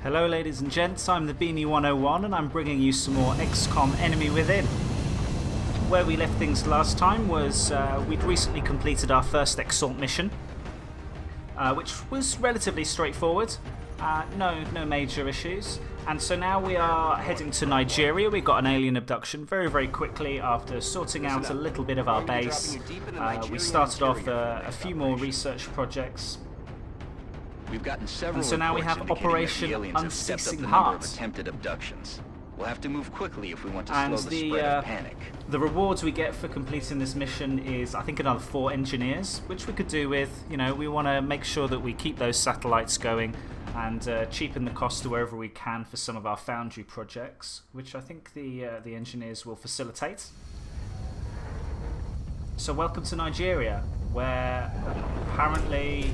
Hello ladies and gents, I'm the Beanie 101 and I'm bringing you some more XCOM Enemy Within. Where we left things last time was we'd recently completed our first assault mission, which was relatively straightforward, no major issues. And so now we are heading to Nigeria. We got an alien abduction very quickly after sorting out a little bit of our base. We started off a few more research projects. We've gotten several and so now we have Operation Unceasing attempted abductions. We'll have to move quickly if we want to slow the spread of panic. The rewards we get for completing this mission is, I think, another 4 engineers, which we could do with. You know, we want to make sure that we keep those satellites going and cheapen the cost to wherever we can for some of our foundry projects, which I think the engineers will facilitate. So welcome to Nigeria, where apparently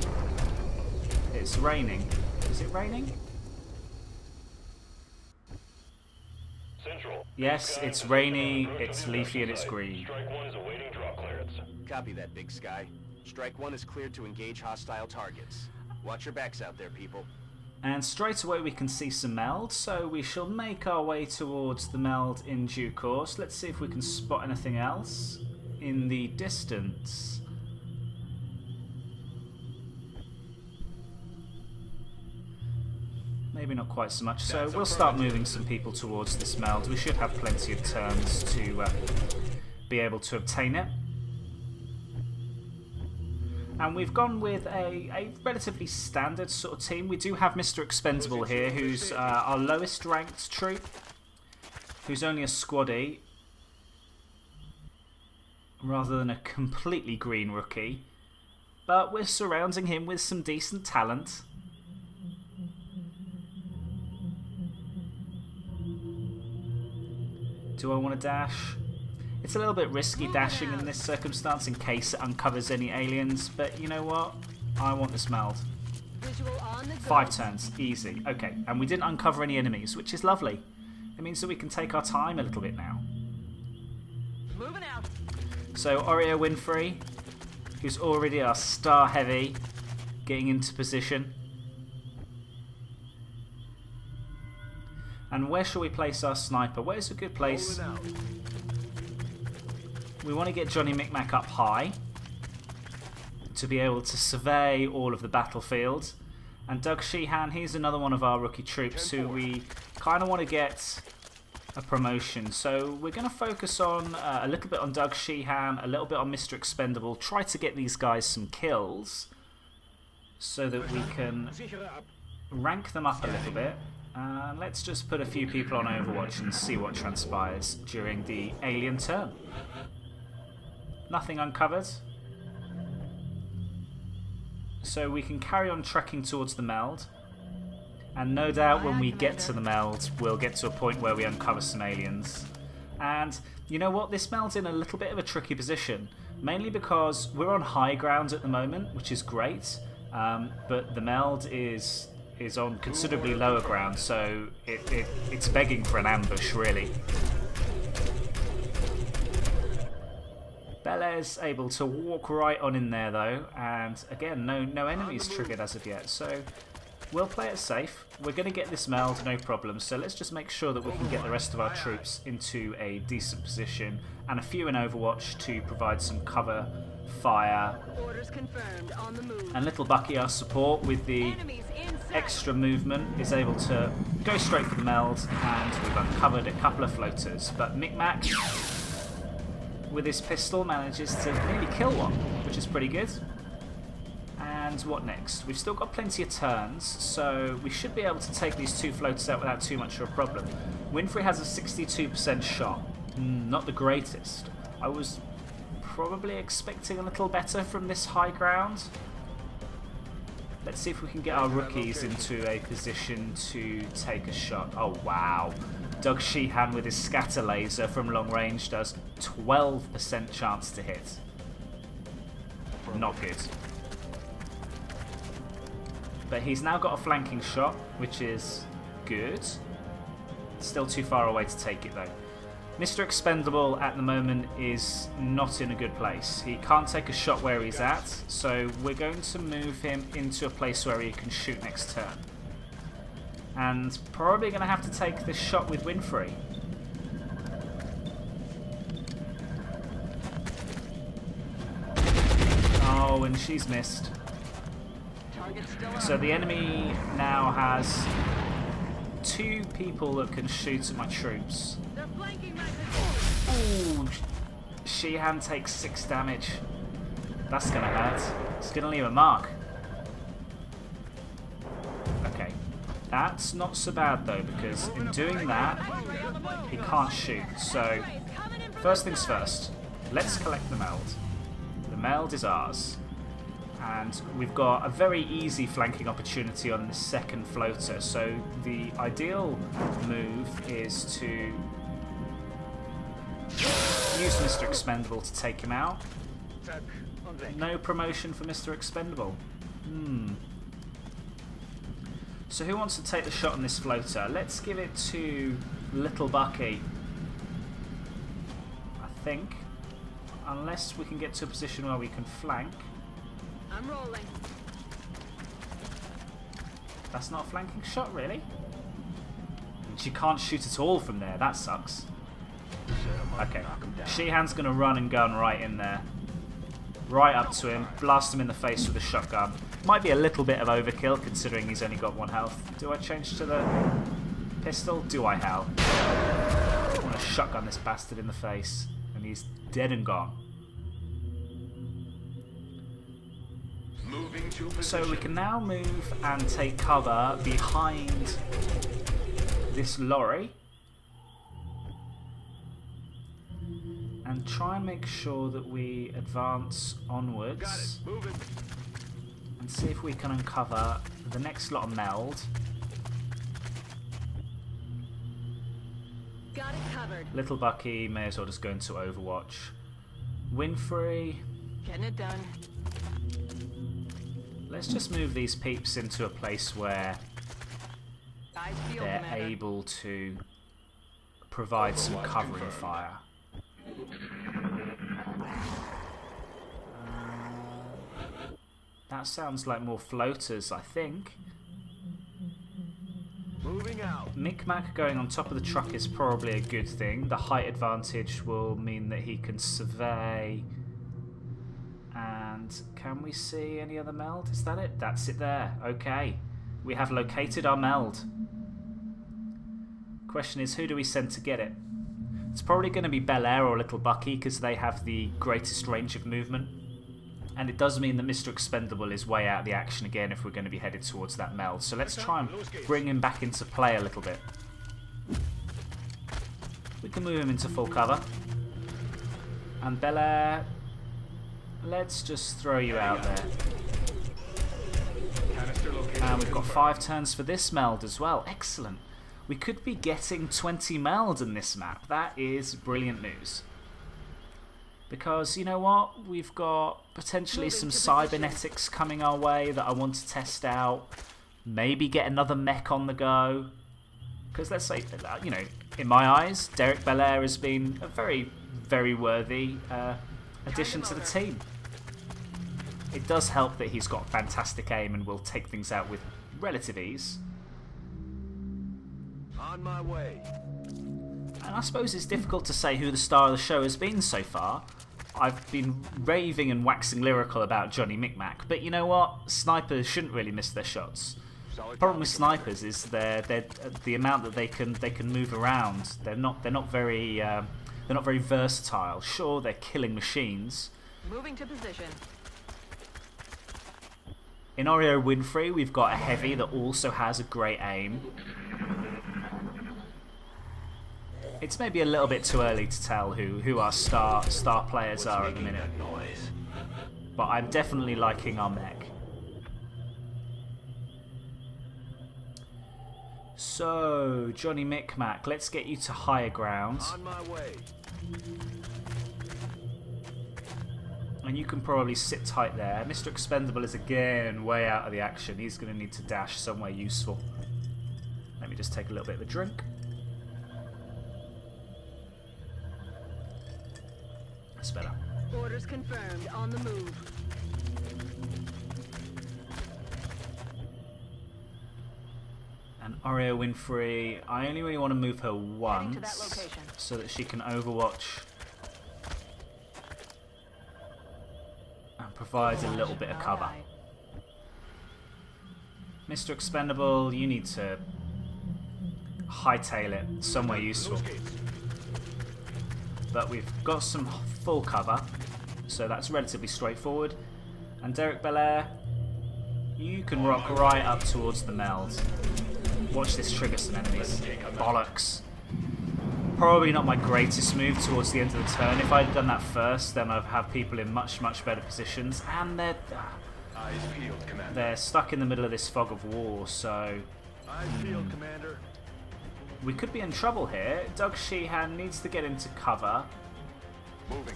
it's raining. Is it raining? Central. Yes, it's rainy, it's leafy, and it's green. Strike 1 is awaiting drop clearance. Copy that, Big Sky. Strike 1 is cleared to engage hostile targets. Watch your backs out there, people. And straight away we can see some meld, so we shall make our way towards the meld in due course. Let's see if we can spot anything else in the distance. Maybe not quite so much, so we'll start moving some people towards this meld. We should have plenty of turns to be able to obtain it. And we've gone with a relatively standard sort of team. We do have Mr. Expendable here, who's our lowest ranked troop, who's only a squaddy, rather than a completely green rookie. But we're surrounding him with some decent talent. Do I want to dash? It's a little bit risky dashing in this circumstance in case it uncovers any aliens, but you know what? I want this meld. 5 turns, easy. Okay, and we didn't uncover any enemies, which is lovely. It means that we can take our time a little bit now. Moving out. So Oreo Winfrey, who's already our star heavy, getting into position. And where shall we place our sniper? Where's a good place? We want to get Johnny Micmac up high to be able to survey all of the battlefield. And Doug Sheehan, he's another one of our rookie troops who we kind of want to get a promotion. So we're going to focus on a little bit on Doug Sheehan, a little bit on Mr. Expendable, try to get these guys some kills so that we can rank them up a little bit. Let's just put a few people on Overwatch and see what transpires during the alien turn. Nothing uncovered. So we can carry on trekking towards the meld. And no doubt when we get to the meld, we'll get to a point where we uncover some aliens. And you know what? This meld's in a little bit of a tricky position. Mainly because we're on high ground at the moment, which is great. But the meld is on considerably lower ground, so it's begging for an ambush, really. Belair's able to walk right on in there, though, and again, no enemies triggered as of yet, so we'll play it safe. We're going to get this meld, no problem, so let's just make sure that we can get the rest of our troops into a decent position, and a few in Overwatch to provide some cover fire. Orders confirmed. On the move. And little Bucky, our support with the extra movement, is able to go straight for the meld, and we've uncovered a couple of floaters. But Micmac, with his pistol, manages to nearly kill one, which is pretty good. And what next? We've still got plenty of turns, so we should be able to take these 2 floaters out without too much of a problem. Winfrey has a 62% shot. Not the greatest. I was probably expecting a little better from this high ground. Let's see if we can get our rookies into a position to take a shot. Oh wow. Doug Sheehan with his scatter laser from long range does 12% chance to hit. Not good. But he's now got a flanking shot, which is good. Still too far away to take it though. Mr. Expendable at the moment is not in a good place. He can't take a shot where he's at, so we're going to move him into a place where he can shoot next turn. And probably going to have to take this shot with Winfrey. Oh, and she's missed. So the enemy now has 2 people that can shoot at my troops. Ooh, Sheehan takes 6 damage. That's going to hurt. It's going to leave a mark. Okay. That's not so bad though, because in doing that, he can't shoot. So, first things first, let's collect the meld. The meld is ours. And we've got a very easy flanking opportunity on the second floater. So the ideal move is to use Mr. Expendable to take him out. No promotion for Mr. Expendable. So who wants to take the shot on this floater? Let's give it to Little Bucky. I think. Unless we can get to a position where we can flank. I'm rolling. That's not a flanking shot, really? And she can't shoot at all from there. That sucks. Okay. Sheehan's going to run and gun right in there. Right up to him. Blast him in the face with a shotgun. Might be a little bit of overkill, considering he's only got 1 health. Do I change to the pistol? Do I, Hal? I want to shotgun this bastard in the face. And he's dead and gone. So we can now move and take cover behind this lorry and try and make sure that we advance onwards and see if we can uncover the next lot of meld. Got it covered. Little Bucky may as well just go into Overwatch. Winfrey. Getting it done. Let's just move these peeps into a place where they're able to provide some covering fire. That sounds like more floaters, I think. Moving out. Micmac going on top of the truck is probably a good thing. The height advantage will mean that he can survey. And can we see any other meld? Is that it? That's it there. Okay. We have located our meld. Question is, who do we send to get it? It's probably going to be Bel Air or Little Bucky because they have the greatest range of movement. And it does mean that Mr. Expendable is way out of the action again if we're going to be headed towards that meld. So let's try and bring him back into play a little bit. We can move him into full cover. And Bel Air, let's just throw you out there. And we've got 5 turns for this meld as well. Excellent. We could be getting 20 meld in this map. That is brilliant news. Because, you know what? We've got potentially some cybernetics coming our way that I want to test out. Maybe get another mech on the go. Because let's say, you know, in my eyes, Derek Belair has been a very, very worthy addition to the team. It does help that he's got fantastic aim and will take things out with relative ease. On my way. And I suppose it's difficult to say who the star of the show has been so far. I've been raving and waxing lyrical about Johnny Micmac, but you know what? Snipers shouldn't really miss their shots. The problem with snipers is the amount that they can move around. They're not very versatile. Sure, they're killing machines. Moving to position. In Oreo Winfrey, we've got a heavy that also has a great aim. It's maybe a little bit too early to tell who our star players are at the minute. But I'm definitely liking our mech. So, Johnny Micmac, let's get you to higher ground. On my way. And you can probably sit tight there. Mr. Expendable is again way out of the action. He's going to need to dash somewhere useful. Let me just take a little bit of a drink. That's better. Orders confirmed. On the move. And Oreo Winfrey, I only really want to move her Heading to that once location. so that she can overwatch and provide a little bit of cover. Alright. Mr. Expendable, you need to hightail it somewhere useful. But we've got some full cover, so that's relatively straightforward. And Derek Belair, you can rock right up towards the meld. Watch this trigger some enemies. Bollocks. Probably not my greatest move towards the end of the turn. If I'd done that first, then I'd have people in much, much better positions. And Eyes peeled, Commander. they're stuck in the middle of this fog of war, so Eyes peeled, Commander. we could be in trouble here. Doug Sheehan needs to get into cover. Moving.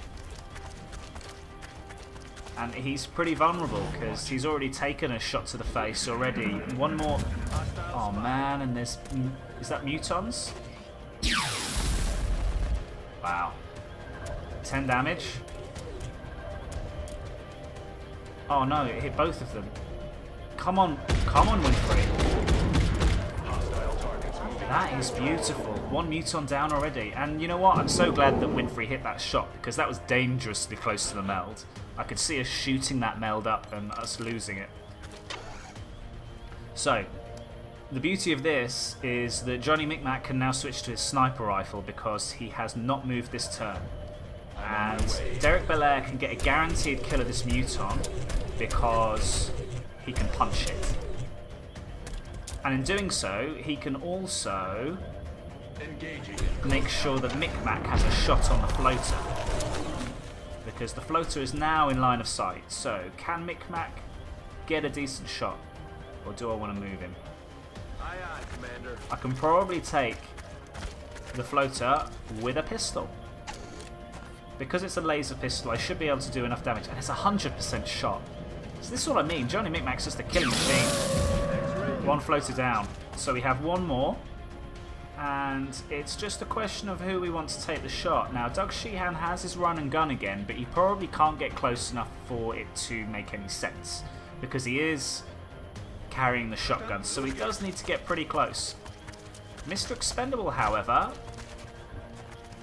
And he's pretty vulnerable because he's already taken a shot to the face already. One more. Oh man, and there's. Is that mutons? Wow. 10 damage. Oh no, it hit both of them. Come on, Winfrey. That is beautiful. One muton down already. And you know what? I'm so glad that Winfrey hit that shot because that was dangerously close to the meld. I could see us shooting that meld up and us losing it. So, the beauty of this is that Johnny Micmac can now switch to his sniper rifle because he has not moved this turn. And Derek Belair can get a guaranteed kill of this muton because he can punch it. And in doing so, he can also make sure that Micmac has a shot on the floater. Because the floater is now in line of sight. So, can Micmac get a decent shot? Or do I want to move him? Aye, aye, Commander. I can probably take the floater with a pistol. Because it's a laser pistol, I should be able to do enough damage. And it's 100% shot. So this is what I mean. Johnny Micmac's just a killing machine. One floater down. So we have one more. And it's just a question of who we want to take the shot. Now, Doug Sheehan has his run and gun again, but he probably can't get close enough for it to make any sense. Because he is carrying the shotgun, so he does need to get pretty close. Mr. Expendable, however,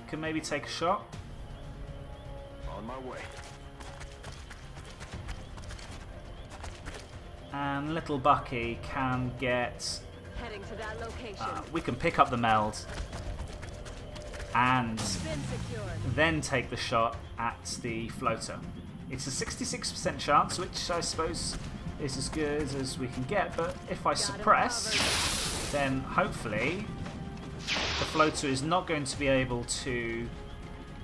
can maybe take a shot. On my way. And little Bucky can get... Heading to that location. we can pick up the meld and Been secured. then take the shot at the floater. It's a 66% chance, which I suppose is as good as we can get, but if I suppress, then hopefully the floater is not going to be able to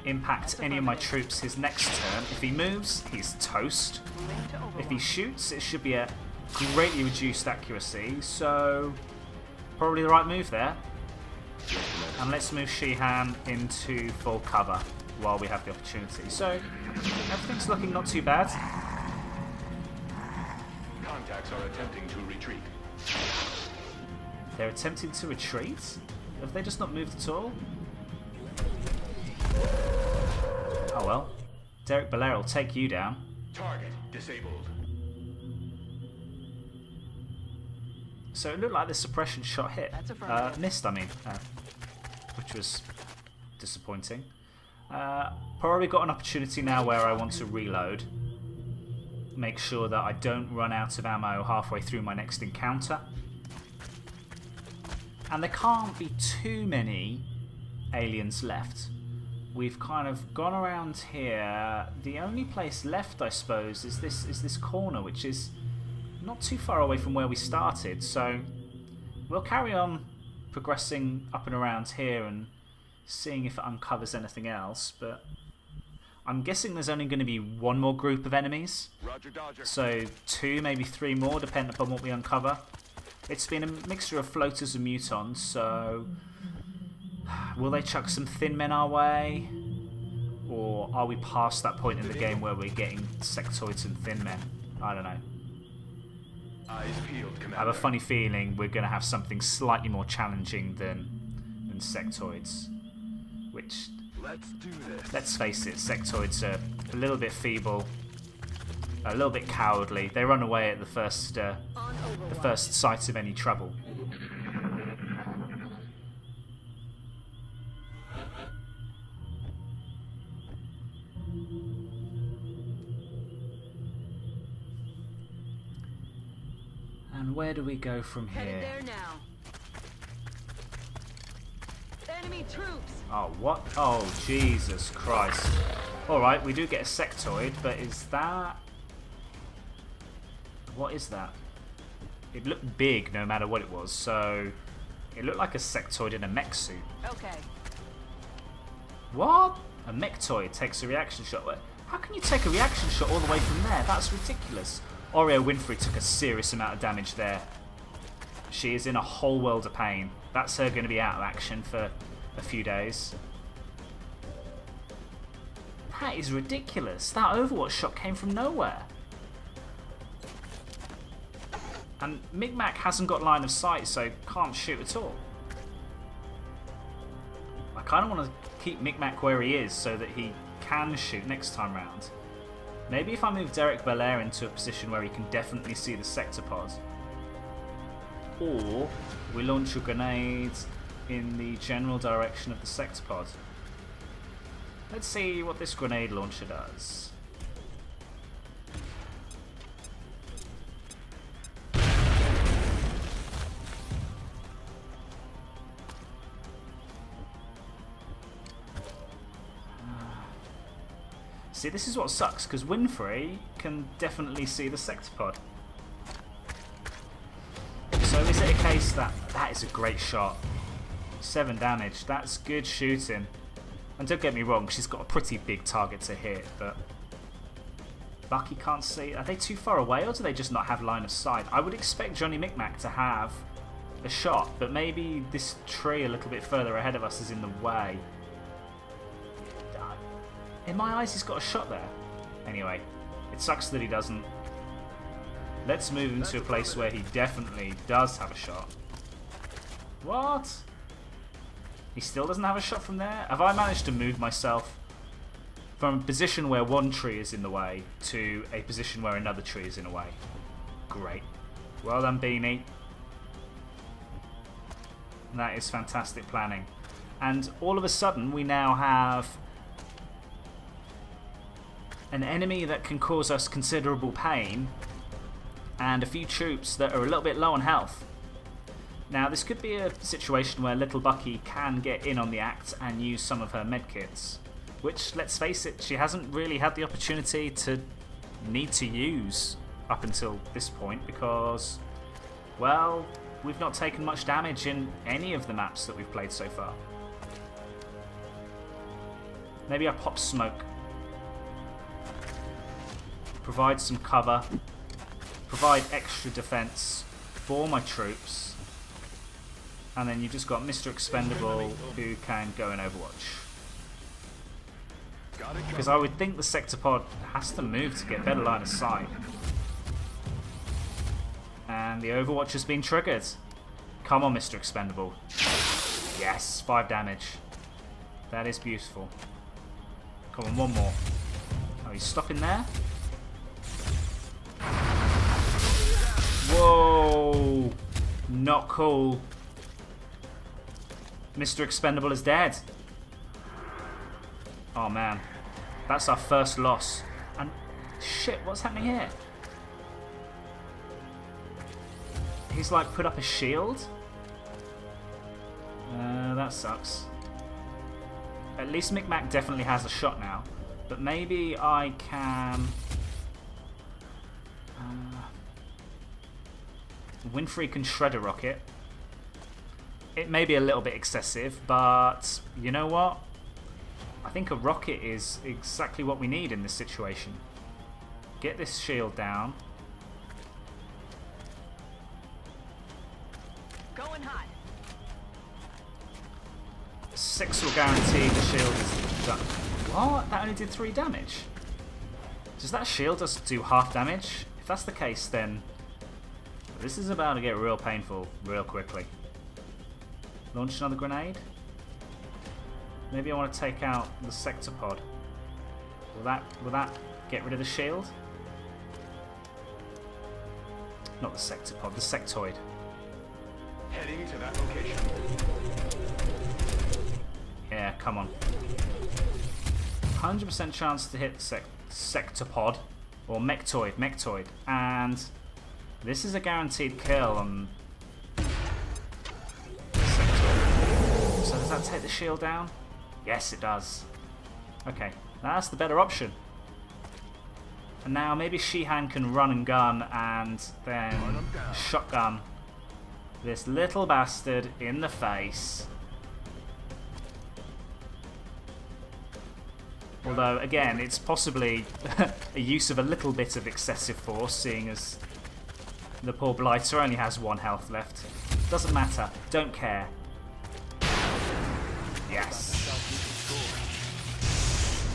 impact any of my troops his next turn. If he moves, he's toast. Moving to Overwatch. If he shoots, it should be a greatly reduced accuracy, so probably the right move there. And let's move Sheehan into full cover while we have the opportunity. So everything's looking not too bad. Contacts are attempting to retreat. They're attempting to retreat? Have they just not moved at all? Oh well. Derek Belair will take you down. Target disabled. So it looked like the suppression shot hit. That's affirmative. Missed, I mean. Which was disappointing. Probably got an opportunity now where I want to reload. Make sure that I don't run out of ammo halfway through my next encounter. And there can't be too many aliens left. We've kind of gone around here. The only place left, I suppose, is this corner, which is not too far away from where we started. So we'll carry on progressing up and around here and seeing if it uncovers anything else. But I'm guessing there's only going to be one more group of enemies. Roger, Dodger. So 2, maybe 3 more, depending upon what we uncover. It's been a mixture of floaters and mutons, so will they chuck some thin men our way? Or are we past that point in the game where we're getting sectoids and thin men? I don't know. Eyes peeled, Commander. I have a funny feeling we're going to have something slightly more challenging than sectoids. Which, Let's do this. let's face it, sectoids are a little bit feeble, a little bit cowardly. They run away at the first On Overwatch. sight of any trouble. where do we go from Headed here? there now. Enemy troops. Oh, what? Oh, Jesus Christ. Alright, we do get a sectoid, but is that... What is that? It looked big no matter what it was, so... It looked like a sectoid in a mech suit. Okay. What? A mechtoid takes a reaction shot. How can you take a reaction shot all the way from there? That's ridiculous. Oreo Winfrey took a serious amount of damage there. She is in a whole world of pain. That's her going to be out of action for a few days. That is ridiculous. That Overwatch shot came from nowhere. And Micmac hasn't got line of sight, so can't shoot at all. I kind of want to keep Micmac where he is so that he can shoot next time round. Maybe if I move Derek Belair into a position where he can definitely see the Sectopod. Or we launch a grenade in the general direction of the Sectopod. Let's see what this grenade launcher does. See, this is what sucks, because Winfrey can definitely see the Sectopod. So is it a case that... That is a great shot. 7 damage, that's good shooting. And don't get me wrong, she's got a pretty big target to hit, but... Bucky can't see... Are they too far away, or do they just not have line of sight? I would expect Johnny Micmac to have a shot, but maybe this tree a little bit further ahead of us is in the way. In my eyes, he's got a shot there. Anyway, it sucks that he doesn't. Let's move him to a place where he definitely does have a shot. What? He still doesn't have a shot from there? Have I managed to move myself from a position where one tree is in the way to a position where another tree is in the way? Great. Well done, Beanie. That is fantastic planning. And all of a sudden, we now have an enemy that can cause us considerable pain, and a few troops that are a little bit low on health. Now, this could be a situation where little Bucky can get in on the act and use some of her medkits, which, let's face it, she hasn't really had the opportunity to need to use up until this point because, well, we've not taken much damage in any of the maps that we've played so far. Maybe I pop smoke. Provide some cover, provide extra defense for my troops, and then you've just got Mr. Expendable who can go in Overwatch. Because I would think the Sectopod has to move to get better line of sight. And the Overwatch has been triggered. Come on, Mr. Expendable. Yes, 5 damage. That is beautiful. Come on, one more. Oh, he's stopping there? Whoa! Not cool. Mr. Expendable is dead. Oh man. That's our first loss. And shit, what's happening here? He's like put up a shield? That sucks. At least Micmac definitely has a shot now. But maybe I can... Winfrey can shred a rocket. It may be a little bit excessive, but you know what? I think a rocket is exactly what we need in this situation. Get this shield down. Going hot. 6 will guarantee the shield is done. What? That only did 3 damage? Does that shield just do half damage? If that's the case, then this is about to get real painful real quickly. Launch another grenade. Maybe I want to take out the Sectopod. Will that get rid of the shield? Not the Sectopod, the Sectoid. Heading to that location. Yeah, come on. 100% chance to hit the Sectopod or Mechtoid, and This is a guaranteed kill on Sector. So does that take the shield down? Yes, it does. Okay, that's the better option. And now maybe Shihan can run and gun and then shotgun this little bastard in the face. Although, again, it's possibly a use of a little bit of excessive force, seeing as the poor Blighter only has 1 health left. Doesn't matter. Don't care. Yes.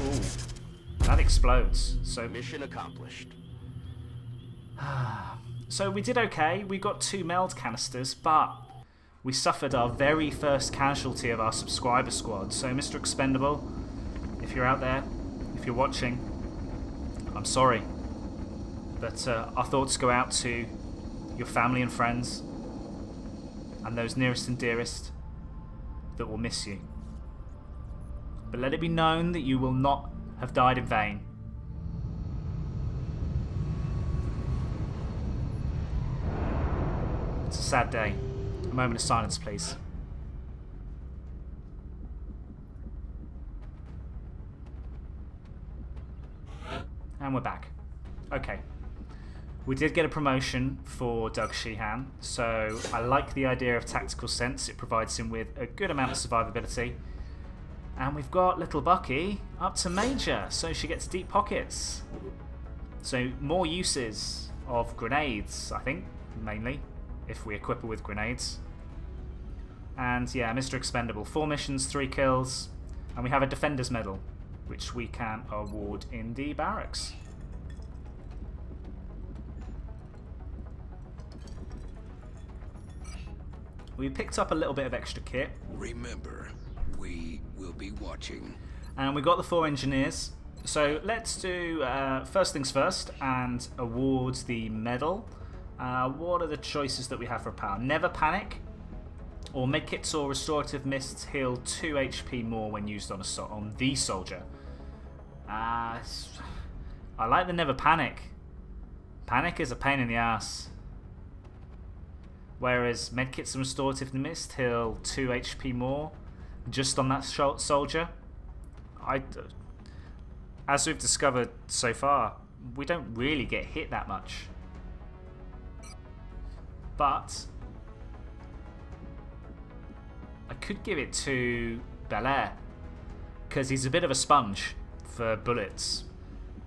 Ooh. That explodes. So Mission accomplished. So we did okay. We got 2 meld canisters, but we suffered our very first casualty of our subscriber squad. So Mr. Expendable, if you're out there, if you're watching, I'm sorry. But our thoughts go out to your family and friends and those nearest and dearest that will miss you. But let it be known that you will not have died in vain. It's a sad day. A moment of silence, please. And we're back. Okay. We did get a promotion for Doug Sheehan, so I like the idea of tactical sense. It provides him with a good amount of survivability. And we've got little Bucky up to Major, so she gets deep pockets. So more uses of grenades, I think, mainly, if we equip her with grenades. And yeah, Mr. Expendable, 4 missions, 3 kills, and we have a Defender's Medal, which we can award in the barracks. We picked up a little bit of extra kit. Remember, we will be watching. And we got the 4 engineers. So let's do first things first and award the medal. What are the choices that we have for power? Never panic, or medkits or restorative mists heal 2 HP more when used on the soldier. I like the never panic. Panic is a pain in the ass. Whereas medkits and restorative mist heal 2 HP more just on that soldier. As we've discovered so far, we don't really get hit that much. But I could give it to Belair, because he's a bit of a sponge for bullets.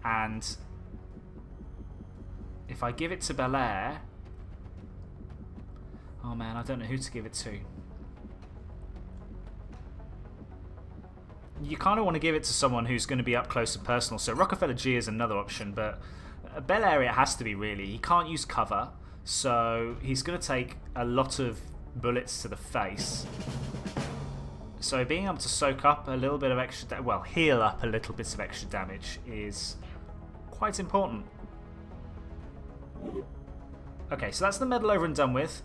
And if I give it to Belair... Oh man, I don't know who to give it to. You kind of want to give it to someone who's going to be up close and personal. So Rockefeller G is another option, but Belair it has to be really. He can't use cover, so he's going to take a lot of bullets to the face. So being able to soak up a little bit of extra, heal up a little bit of extra damage is quite important. Okay, so that's the medal over and done with.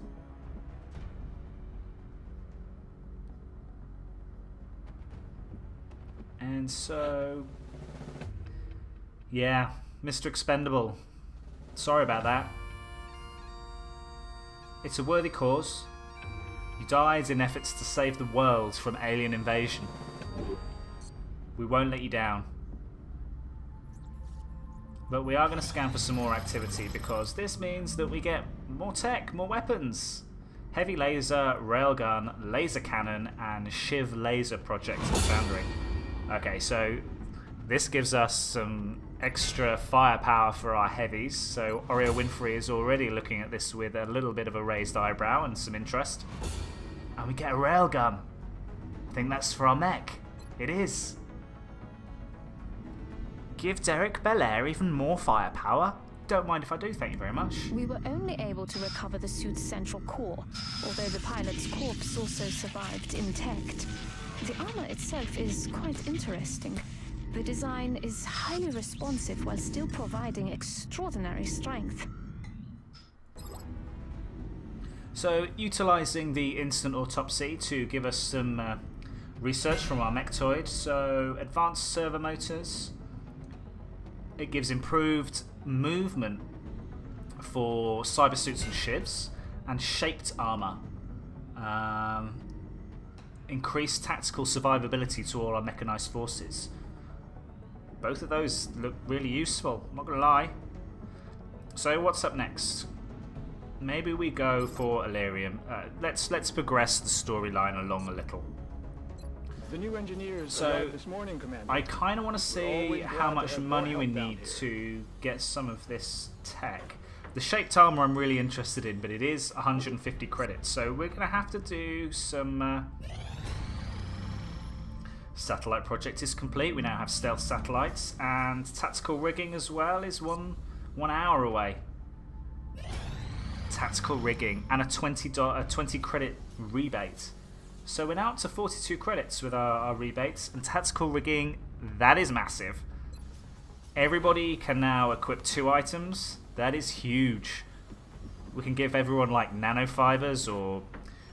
And so, yeah, Mr. Expendable. Sorry about that. It's a worthy cause. You died in efforts to save the world from alien invasion. We won't let you down. But we are going to scan for some more activity, because this means that we get more tech, more weapons. Heavy laser, railgun, laser cannon, and Shiv laser project in Foundry. Okay, so this gives us some extra firepower for our heavies. So Oreo Winfrey is already looking at this with a little bit of a raised eyebrow and some interest. And we get a railgun. I think that's for our mech. It is. Give Derek Belair even more firepower. Don't mind if I do, thank you very much. We were only able to recover the suit's central core, although the pilot's corpse also survived intact. The armor itself is quite interesting. The design is highly responsive while still providing extraordinary strength. So, utilising the instant autopsy to give us some research from our mechtoid. So, advanced servo motors. It gives improved movement for cyber suits and shivs, and shaped armor. Increased tactical survivability to all our mechanized forces. Both of those look really useful, I'm not gonna lie. So what's up next? Maybe we go for Illyrium. Let's progress the storyline along a little. The new engineers So, arrived this morning, Commander. I kind of want to see always how glad to much have money more we help out need here. to get some of this tech. The shaped armor I'm really interested in, but it is 150 credits, so we're going to have to do some... Satellite project is complete. We now have stealth satellites, and tactical rigging as well is one hour away. Tactical rigging and a $20 credit rebate. So we're now up to 42 credits with our rebates, and tactical rigging, that is massive. Everybody can now equip 2 items. That is huge. We can give everyone like nanofibers or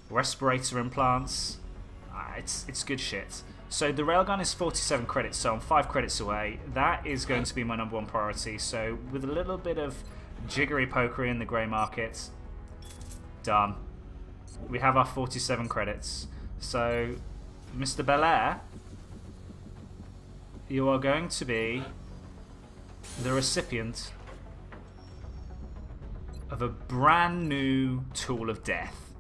respirator implants. It's good shit. So the railgun is 47 credits, so I'm 5 credits away. That is going to be my #1 priority. So with a little bit of jiggery pokery in the grey market, done. We have our 47 credits. So, Mr. Belair, you are going to be the recipient of a brand new tool of death.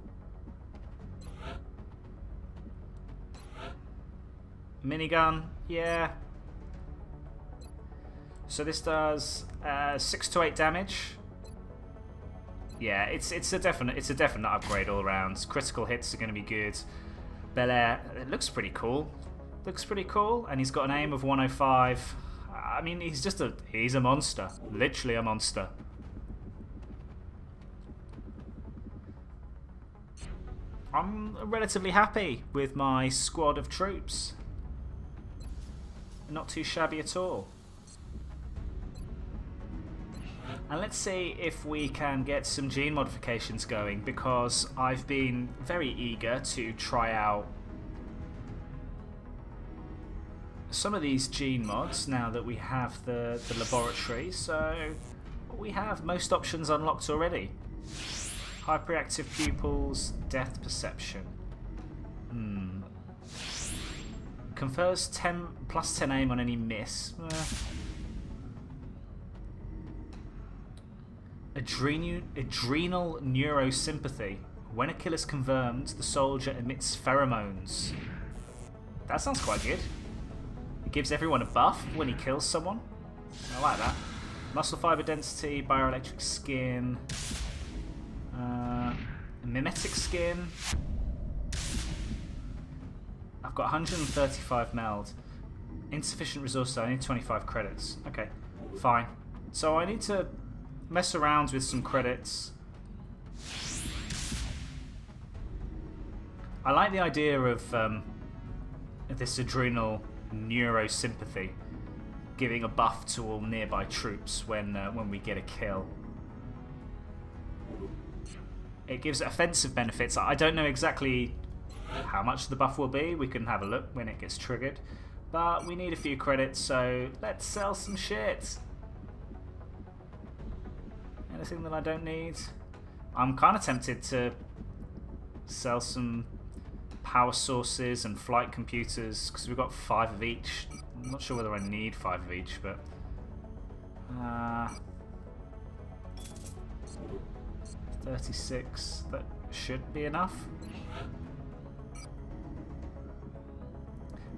Minigun, yeah. So this does 6 to 8 damage. Yeah, it's a definite upgrade all around. Critical hits are going to be good. Belair, it looks pretty cool. Looks pretty cool, and he's got an aim of 105. I mean, he's a monster, literally a monster. I'm relatively happy with my squad of troops. Not too shabby at all. And let's see if we can get some gene modifications going, because I've been very eager to try out some of these gene mods now that we have the laboratory. So we have most options unlocked already. Hyperactive pupils, depth perception. Confers plus 10 aim on any miss. Adrenal neurosympathy. When a kill is confirmed, the soldier emits pheromones. That sounds quite good. It gives everyone a buff when he kills someone. I like that. Muscle fiber density, bioelectric skin, mimetic skin. I've got 135 meld. Insufficient resources, I need 25 credits. Okay, fine. So I need to mess around with some credits. I like the idea of this adrenal neurosympathy giving a buff to all nearby troops when we get a kill. It gives offensive benefits. I don't know exactly how much the buff will be. We can have a look when it gets triggered. But we need a few credits, so let's sell some shit. Anything that I don't need? I'm kind of tempted to sell some power sources and flight computers, because we've got 5 of each. I'm not sure whether I need 5 of each, but 36, that should be enough.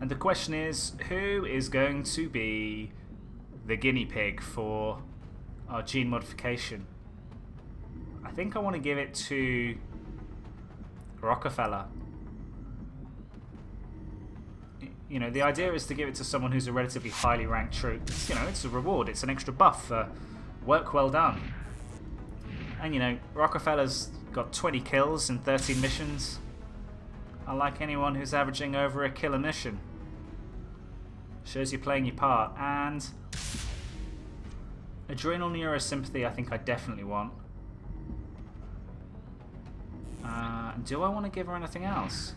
And the question is, who is going to be the guinea pig for our gene modification? I think I want to give it to Rockefeller. You know, the idea is to give it to someone who's a relatively highly ranked troop. You know, it's a reward, it's an extra buff for work well done. And you know, Rockefeller's got 20 kills in 13 missions. I like anyone who's averaging over a kill a mission. Shows you playing your part. And adrenal neurosympathy I think I definitely want. Do I want to give her anything else?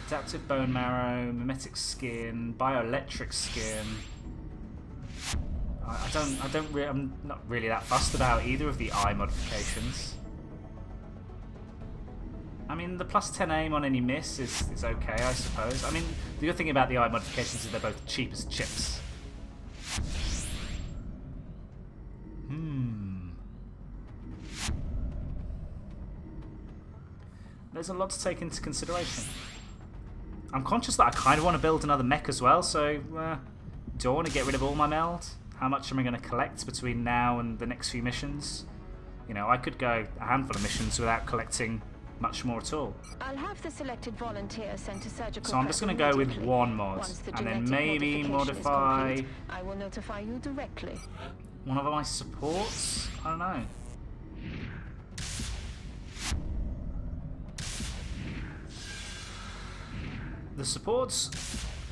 Adaptive bone marrow, mimetic skin, bioelectric skin. I'm not really that fussed about either of the eye modifications. I mean, the plus 10 aim on any miss is okay, I suppose. I mean, the good thing about the eye modifications is they're both cheap as chips. There's a lot to take into consideration. I'm conscious that I kind of want to build another mech as well, so do I want to get rid of all my meld? How much am I going to collect between now and the next few missions? You know, I could go a handful of missions without collecting much more at all. I'll have the selected volunteer sent to surgical. So I'm just going to go with one mod, and then maybe modify. I will notify you directly. One of my supports? I don't know. The supports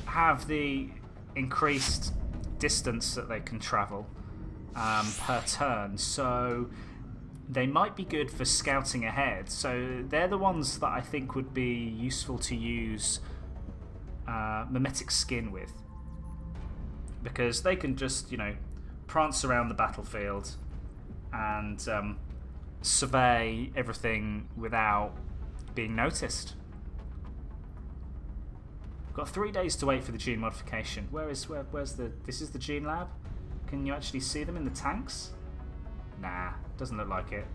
have the increased distance that they can travel per turn, so they might be good for scouting ahead. So they're the ones that I think would be useful to use mimetic skin with, because they can just, you know, prance around the battlefield and survey everything without being noticed. Got 3 days to wait for the gene modification. Where's the... This is the gene lab? Can you actually see them in the tanks? Nah, doesn't look like it.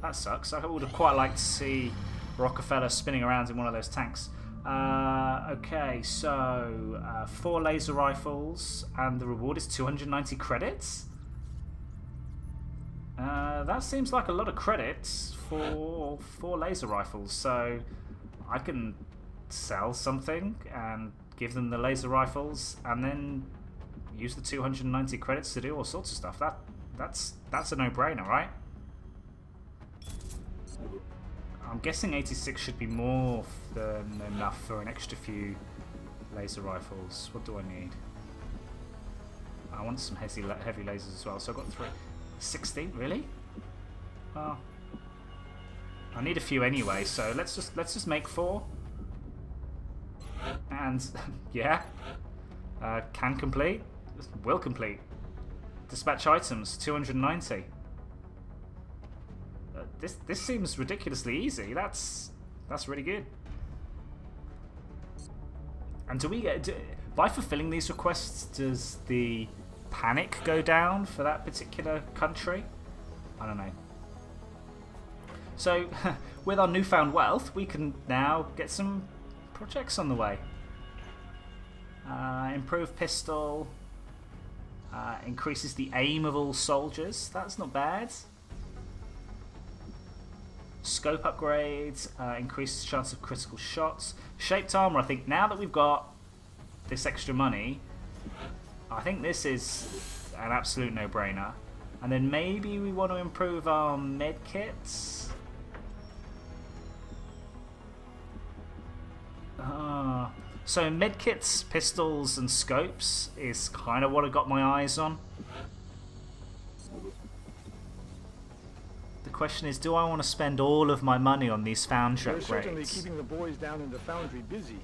That sucks. I would have quite liked to see Rockefeller spinning around in one of those tanks. Okay, so 4 laser rifles, and the reward is 290 credits? That seems like a lot of credits for 4 laser rifles, so I can sell something and give them the laser rifles and then use the 290 credits to do all sorts of stuff. That's a no-brainer, right? I'm guessing 86 should be more than enough for an extra few laser rifles. What do I need? I want some heavy lasers as well, so I've got 3. 60? Really? Well, I need a few anyway, so let's just make 4. And yeah, can complete, will complete. Dispatch items 290. This seems ridiculously easy. That's really good. And do we get by fulfilling these requests? Does the panic go down for that particular country? I don't know. So with our newfound wealth, we can now get some projects on the way. Improved pistol, increases the aim of all soldiers. That's not bad. Scope upgrades, increases chance of critical shots. Shaped armor. I think now that we've got this extra money, I think this is an absolute no-brainer. And then maybe we want to improve our med kits. So medkits, pistols and scopes is kind of what I got my eyes on. The question is, do I want to spend all of my money on these foundry They're certainly upgrades? keeping the boys down in the foundry busy.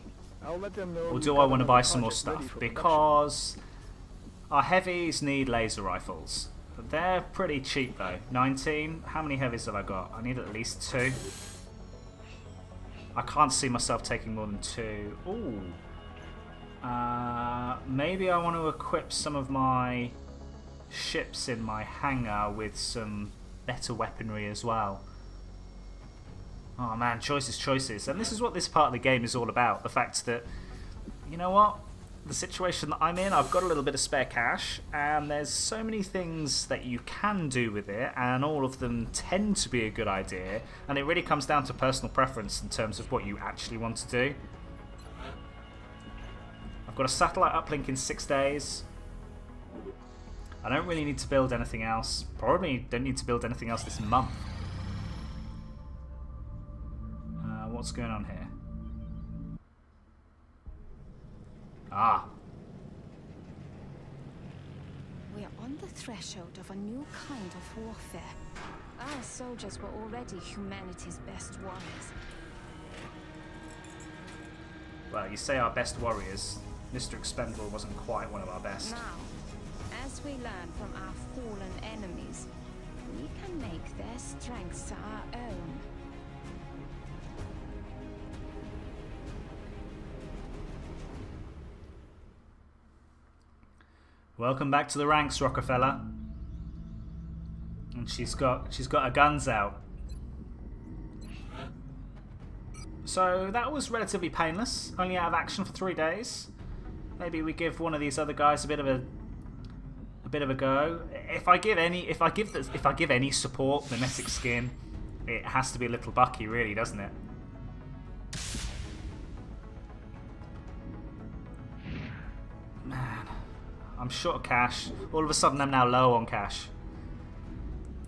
I'll let them know. Or we've do got I want to another buy some more project ready stuff? for production. Because our heavies need laser rifles. They're pretty cheap though. 19. How many heavies have I got? I need at least 2. I can't see myself taking more than 2. Ooh. Maybe I want to equip some of my ships in my hangar with some better weaponry as well. Oh man, choices. And this is what this part of the game is all about. The fact that, you know what? The situation that I'm in, I've got a little bit of spare cash, and there's so many things that you can do with it, and all of them tend to be a good idea, and it really comes down to personal preference in terms of what you actually want to do. I've got a satellite uplink in 6 days. I don't really need to build anything else. Probably don't need to build anything else this month. What's going on here? Ah. We are on the threshold of a new kind of warfare. Our soldiers were already humanity's best warriors. Well, you say our best warriors. Mr. Expendable wasn't quite one of our best. Now, as we learn from our fallen enemies, we can make their strengths our own. Welcome back to the ranks, Rockefeller. And she's got her guns out. So that was relatively painless. Only out of action for 3 days. Maybe we give one of these other guys a bit of a go. If I give any support mimetic skin, it has to be Little Bucky, really, doesn't it? Man, I'm short of cash. All of a sudden, I'm now low on cash.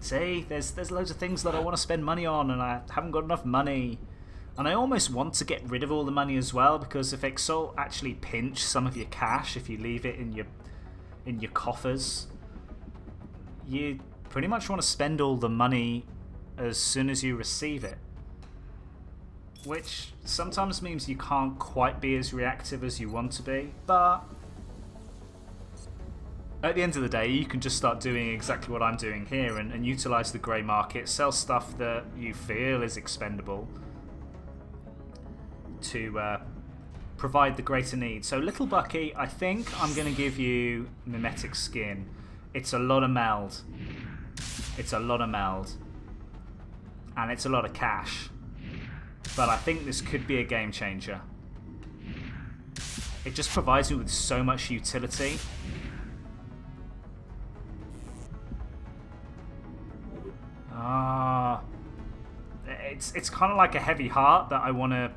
See, there's loads of things that I want to spend money on, and I haven't got enough money. And I almost want to get rid of all the money as well, because if Exalt actually pinch some of your cash, if you leave it in your coffers, you pretty much want to spend all the money as soon as you receive it. Which sometimes means you can't quite be as reactive as you want to be, but at the end of the day, you can just start doing exactly what I'm doing here and utilize the grey market, sell stuff that you feel is expendable to provide the greater need. So Little Bucky, I think I'm going to give you mimetic skin. It's a lot of meld. It's a lot of meld. And it's a lot of cash. But I think this could be a game changer. It just provides me with so much utility. It's kind of like a heavy heart that I want to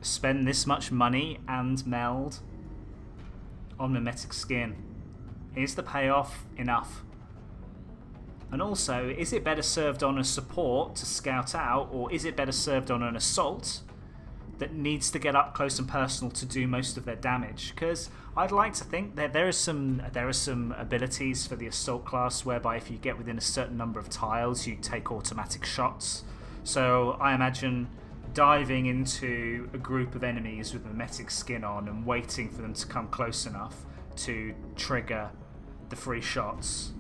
spend this much money and meld on mimetic skin. Is the payoff enough? And also, is it better served on a support to scout out, or is it better served on an assault that needs to get up close and personal to do most of their damage? Because I'd like to think that there are some abilities for the assault class whereby if you get within a certain number of tiles, you take automatic shots. So I imagine diving into a group of enemies with mimetic skin on and waiting for them to come close enough to trigger the free shots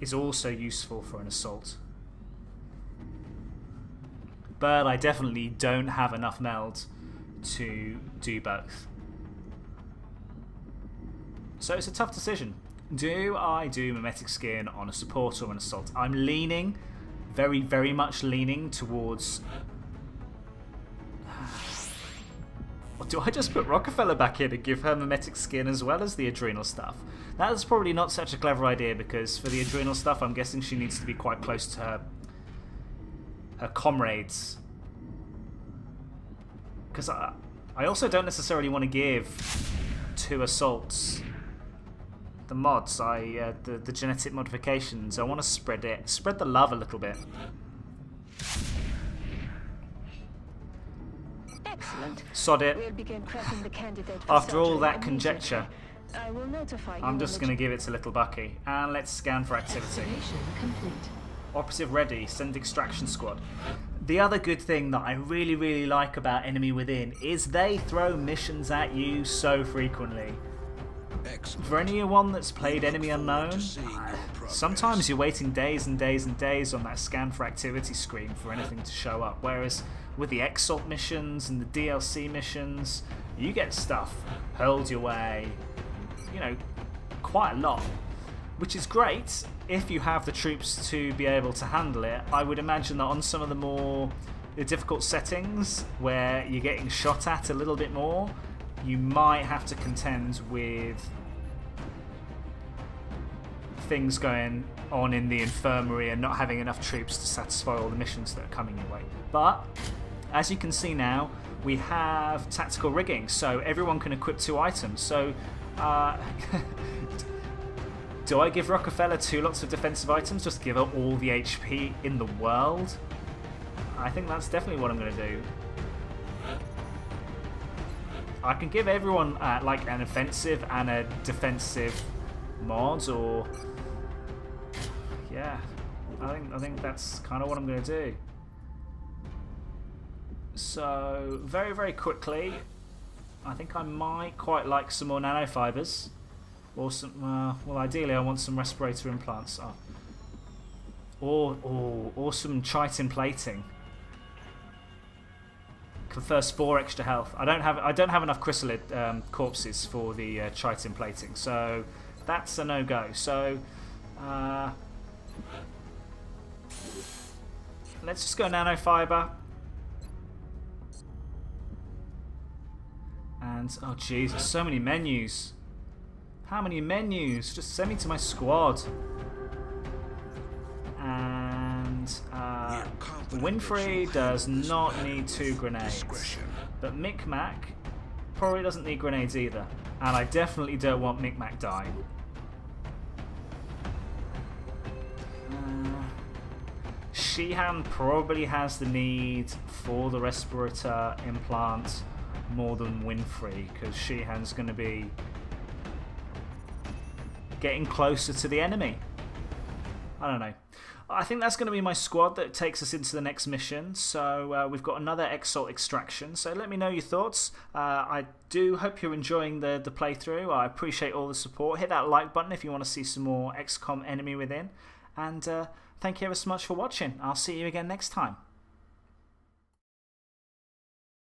is also useful for an assault. But I definitely don't have enough meld to do both. So it's a tough decision. Do I do mimetic skin on a support or an assault? I'm leaning, very, very much leaning towards... Or do I just put Rockefeller back in and give her mimetic skin as well as the adrenal stuff? That's probably not such a clever idea, because for the adrenal stuff I'm guessing she needs to be quite close to her comrades. Because I also don't necessarily want to give 2 assaults the mods, the genetic modifications. I want to spread the love a little bit. Excellent. Sod it. We'll begin prepping the candidate for After all surgery that immediately. conjecture, I will notify you I'm when just the going to give it to Little Bucky. And let's scan for activity. Activation complete. Operative ready, send extraction squad. The other good thing that I really, really like about Enemy Within is they throw missions at you so frequently. Excellent. For anyone that's played Enemy Unknown, progress. sometimes you're waiting days and days and days on that scan for activity screen for anything to show up. Whereas with the Exalt missions and the DLC missions, you get stuff hurled your way, you know, quite a lot. Which is great if you have the troops to be able to handle it. I would imagine that on some of the more difficult settings where you're getting shot at a little bit more, you might have to contend with things going on in the infirmary and not having enough troops to satisfy all the missions that are coming your way. But as you can see now, we have tactical rigging, so everyone can equip 2 items. So do I give Rockefeller 2 lots of defensive items just to give her all the HP in the world? I think that's definitely what I'm going to do. I can give everyone like an offensive and a defensive mod, or yeah, I think that's kind of what I'm going to do. So very, very quickly, I think I might quite like some more nanofibers. Awesome. Well, ideally I want some respirator implants. Or some chitin plating. Confers 4 extra health. I don't have enough chrysalid corpses for the chitin plating, so that's a no-go. So let's just go nanofiber. And oh jeez, there's so many menus. How many menus? Just send me to my squad. And Winfrey does not need 2 grenades. But Micmac probably doesn't need grenades either. And I definitely don't want Micmac dying. Sheehan probably has the need for the respirator implant more than Winfrey, because Sheehan's going to be getting closer to the enemy. I don't know. I think that's going to be my squad that takes us into the next mission. So we've got another Exalt extraction. So let me know your thoughts. I do hope you're enjoying the playthrough. I appreciate all the support. Hit that like button if you want to see some more XCOM Enemy Within. And thank you ever so much for watching. I'll see you again next time.